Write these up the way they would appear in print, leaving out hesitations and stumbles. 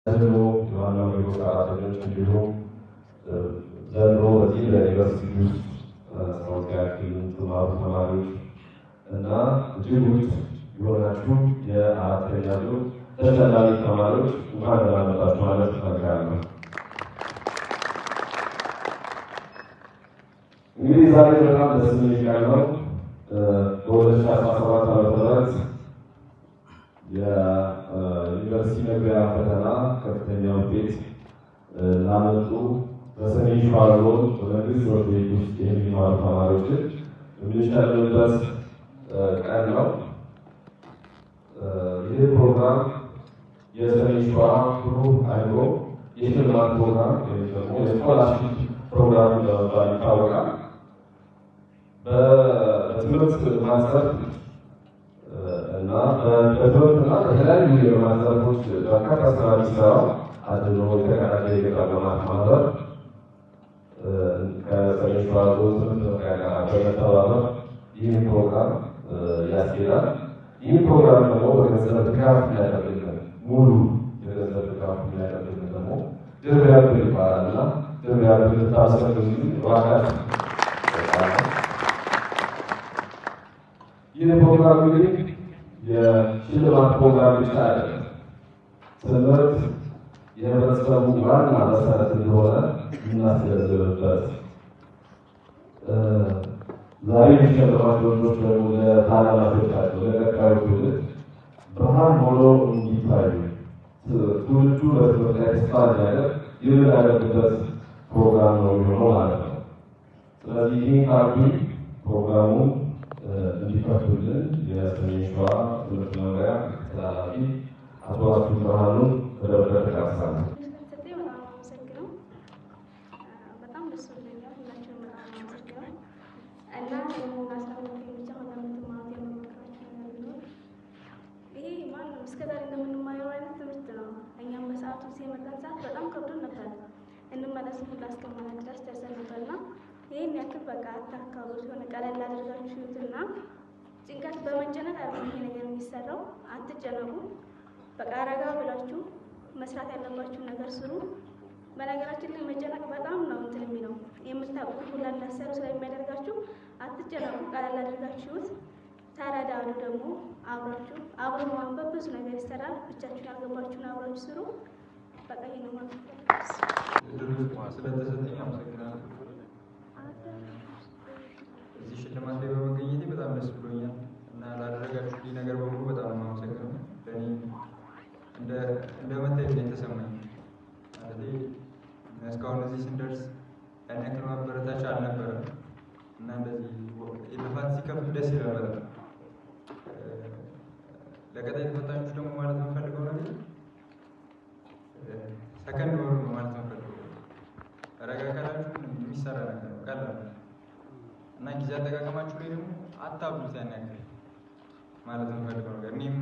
ዘንድሮ የዋናው የቦታ አራተኞች እንዲሁም ዘንድሮ በዚህ በዩኒቨርሲቲ ውስጥ ሰማንያ ያክል ተማሩ ተማሪዎች እና እጅግ ውድ የሆናችሁ የአራተኛ ዙር ተሸላሚ ተማሪዎች እንኳን ደህና መጣችሁ ማለት እፈልጋለሁ። እንግዲህ ዛሬ በጣም ደስ የሚል ቀን ነው። በ2017 ዓ.ም የዩኒቨርሲቲ መግቢያ ፈተና ከፍተኛ ውጤት ላመጡ በሰሜን ሸዋ ዞን በመንግስት ትምህርት ቤት ውስጥ የሚማሩ ተማሪዎችን የምንሸልምበት ቀን ነው። ይህ ፕሮግራም የሰሜን ሸዋ ብሩህ አእምሮ የሽልማት ፕሮግራም ወይም ደግሞ የስኮላርሺፕ ፕሮግራም በመባል ይታወቃል። በትምህርት ማዘርፍ እና በትምህርትና በተለያዩ የልማት ዘርፎች በርካታ ስራ የሚሰራው አድኖ የተቀናጀ የገጠር ልማት ማህበር ከሰሜን ሸዋ ዞን ትምህርት መምሪያ ጋር በመተባበር ይህን ፕሮግራም ያስኬዳል። ይህ ፕሮግራም ደግሞ በገንዘብ ድጋፍ የሚያደርግልን ሙሉ የገንዘብ ድጋፍ የሚያደርግልን ደግሞ ድር ቢያብር ይባላል እና ድር ቢያብር ልታሰብ እባካችሁ። ይህ ፕሮግራም እንግዲህ የሽልማት ፕሮግራም ብቻ አይደለም። ትምህርት የህብረተሰቡ ዋና መሰረት እንደሆነ የምናስገነዝብበት ዛሬ የሚሸልማቸው ልጆች ደግሞ ለታላላቆቻቸው ለቀጣዩ ትውልድ ብርሃን ሆኖ እንዲታዩ ትውልዱ በትምህርት ላይ ተስፋ እንዲያደርግ የምናደርግበት ፕሮግራም ነው የሚሆነው ማለት ነው። ስለዚህ ይህ ካርዱ ፕሮግራሙን እንዲከፍቱልን የሰሜን ሸዋ ትምህርት መምሪያ ተላላፊ አቶ አቶ ብርሃኑን በደብረ ተቃርሳለ። እስከዛሬ እንደምንማረው አይነት ትምህርት ነው። እኛም በሰዓቱ ሲመጣን ሰዓት በጣም ከብዶን ነበር። እንመለስ ሁላ እስከማለት ድረስ ደርሰን ነበርና ይህን ያክል በቃ አታካብዱ፣ የሆነ ቀለል አድርጋችሁ ይዩትና ጭንቀት በመጨነቅ አይደለም ይሄ ነገር የሚሰራው። አትጨነቁ፣ በቃ ረጋ ብላችሁ መስራት ያለባችሁን ነገር ስሩ። በነገራችን ላይ መጨነቅ በጣም ነው እንትን የሚለው የምታውቁት ሁላ እንዳሰሩ ስለሚያደርጋችሁ አትጨነቁ፣ ቀለል አድርጋችሁ ይዩት። ተረዳዱ ደግሞ አብራችሁ አብሮ ማንበብ ብዙ ነገር ይሰራል። ብቻችሁን ያልገባችሁን አብራችሁ ስሩ። በቃ ይሄ ነው ማለት ነው። ስለተሰጠኝ አመሰግናለሁ። እዚህ ሽልማት ላይ በመገኘቴ በጣም ደስ ብሎኛል እና ላደረጋችሁልኝ ነገር በሙሉ በጣም ነው የማመሰግነው። ለእኔ እንደ መታየት ነው የተሰማኝ። ማለቴ እስካሁን እዚህ ስንደርስ ያን ያክል ማበረታቻ አልነበረም እና እንደዚህ ልፋት ሲከፍል ደስ ይላል በጣም። ለቀጣይ ተፈታኞች ደግሞ ማለት የምፈልገው ነገር ሰከንድ በሉ ነው ማለት የምፈልገው። ረጋ ካላችሁ የሚሰራ ነገር ነው፣ ቀላል እና ጊዜ አጠቃቀማችሁ ላይ ደግሞ አታብዙት ያን ያክል ማለት የምፈልገው ነገር። እኔም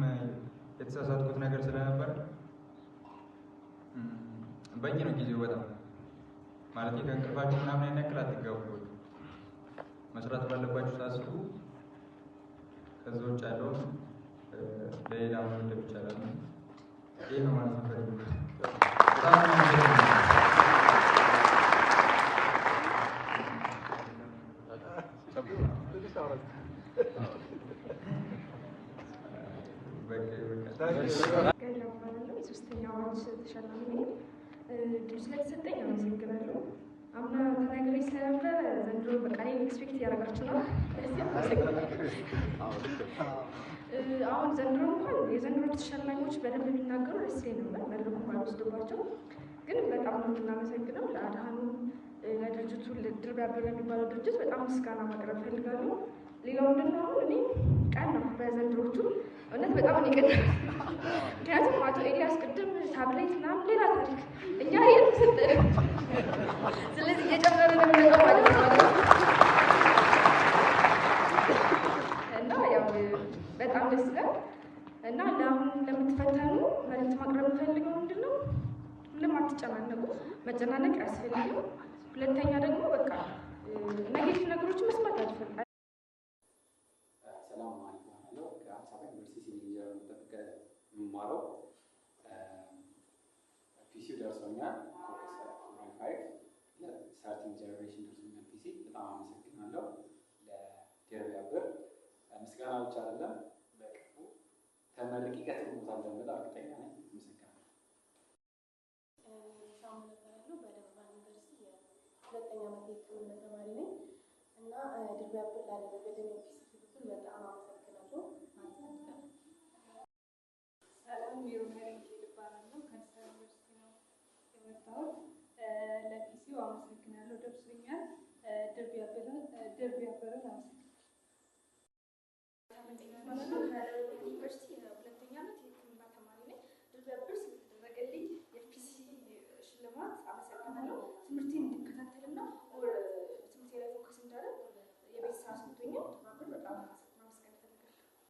የተሳሳትኩት ነገር ስለነበረ በቂ ነው ጊዜው በጣም ማለት ከእንቅልፋችሁ ምናምን ያን ያክል አትጋቡ። መስራት ባለባችሁ ታስቡ። ከዛ ውጭ ያለውን ለሌላ መመደብ ይቻላል። ይህ ነው ማለት ነው። ሶስተኛው ተሸላሚ ነኝ። ድል ስለተሰጠኝ አመሰግናለሁ። አምና ተናግሬ ስለነበረ ዘንድሮ በቃ እኔን ኤክስፔክት እያደረጋችሁ ነው። አሁን ዘንድሮ እንኳን የዘንድሮ ተሸላሚዎች በደንብ ቢናገሩ ደስ ይለኝ ነበር፣ መድረኩ ባልወስድባቸው። ግን በጣም ነው የምናመሰግነው ለአድሃኑ ለድርጅቱ ድር ቢያብር የሚባለው ድርጅት በጣም ምስጋና ማቅረብ ፈልጋለሁ። ሌላው ምንድነው አሁን እኔ ቀን ነው በዘንድሮቹ እውነት በጣም ነው የቀን። ምክንያቱም አቶ ኤልያስ ቅድም ታብሌት ምናምን ሌላ ታሪክ እኛ እየተሰጠ ስለዚህ እየጨመረ ነው የሚመጣው ማለት ነው። እና ያው በጣም ደስ ይላል እና ለአሁን ለምትፈተኑ መልዕክት ማቅረብ የምፈልገው ምንድነው ምንም አትጨናነቁ፣ መጨናነቅ ያስፈልጋል። ሁለተኛ ደግሞ በቃ ኔጌቲቭ ነገሮችን መስማት አልፈልግም። ሰላም ማለት ነው። ከአዲስ አበባ ዩኒቨርሲቲ ሲቪል ኢንጂነር የምማረው ሴሌብሬሽን ደርሶኛል ፒሲ። በጣም አመሰግናለሁ ለድር ቢያብር። ምስጋና ብቻ አይደለም በቅርቡ ተመርቂ ከትምህርታለን በጣም እርግጠኛ ነኝ። አመሰግናለሁ። ሳሙኤል እባላለሁ። በደብረ ብርሃን ዩኒቨርሲቲ የሁለተኛ ዓመት የሕክምና ተማሪ ነኝ እና ድር ቢያብር ላደረገልኝ የፒሲ ትብብር በጣም አመሰግናለሁ። ሰላም ሜሮሜሪ እባላለሁ። ከአዲስ አበባ ዩኒቨርሲቲ ነው የመጣሁት። ለፒሲው አመሰግናለሁ፣ ደርሶኛል። ድር ቢያብርን አመሰግናለሁ።